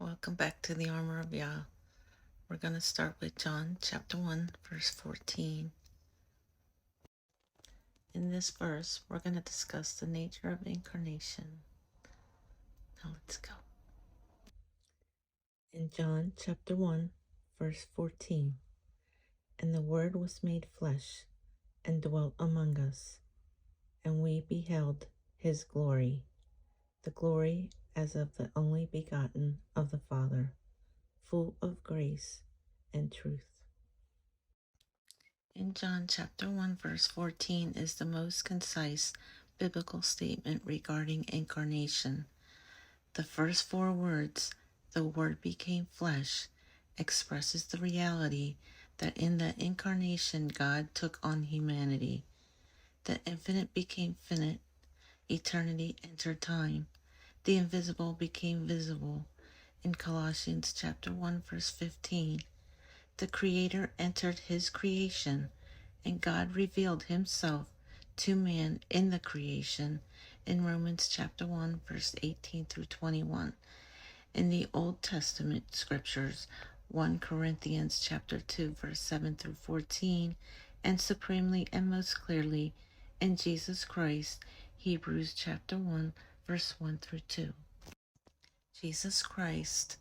Welcome back to the Armor of Yah. We're going to start with John chapter 1, verse 14. In this verse, we're going to discuss the nature of incarnation. Now let's go. In John chapter 1, verse 14, "And the Word was made flesh and dwelt among us, and we beheld his glory, the glory as of the only begotten of the Father, full of grace and truth." In John chapter 1, verse 14 is the most concise biblical statement regarding incarnation. The first four words, "the Word became flesh," expresses the reality that in the incarnation God took on humanity. The infinite became finite, eternity entered time, the invisible became visible. In Colossians chapter 1, verse 15, the Creator entered his creation, and God revealed himself to man in the creation in Romans chapter 1, verse 18 through 21. In the Old Testament scriptures, 1 Corinthians chapter 2, verse 7 through 14, and supremely and most clearly in Jesus Christ, Hebrews chapter 1, verse 1 through 2. Jesus Christ,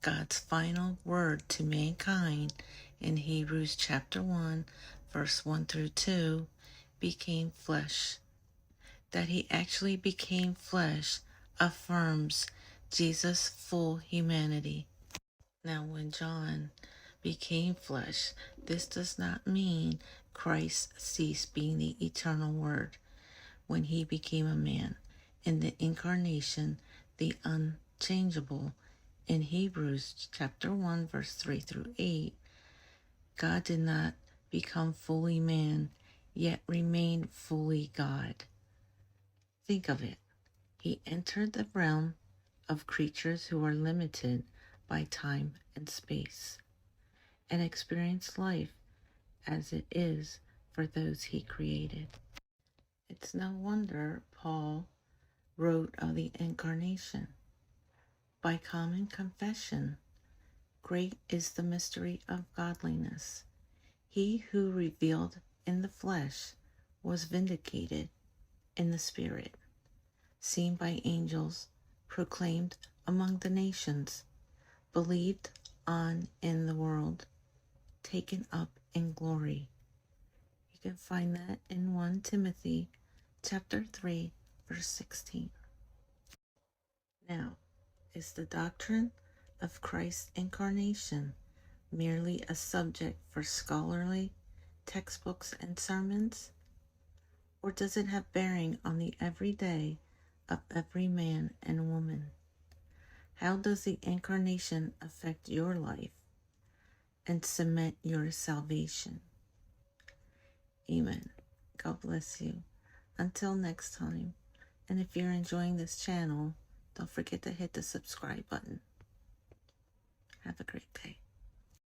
God's final word to mankind in Hebrews chapter 1, verse 1 through 2, became flesh. That he actually became flesh affirms Jesus' full humanity. Now, when John became flesh, this does not mean Christ ceased being the eternal Word when he became a man. In the incarnation, the unchangeable, in Hebrews chapter 1, verse 3 through 8, God did not become fully man, yet remained fully God. Think of it. He entered the realm of creatures who are limited by time and space, and experienced life as it is for those he created. It's no wonder Paul wrote of the incarnation. By common confession, great is the mystery of godliness. He who revealed in the flesh was vindicated in the spirit, seen by angels, proclaimed among the nations, believed on in the world, taken up in glory. You can find that in 1 Timothy chapter 3, verse 16. Now, is the doctrine of Christ's incarnation merely a subject for scholarly textbooks and sermons? Or does it have bearing on the everyday of every man and woman? How does the incarnation affect your life and cement your salvation? Amen. God bless you. Until next time. And if you're enjoying this channel, don't forget to hit the subscribe button. Have a great day.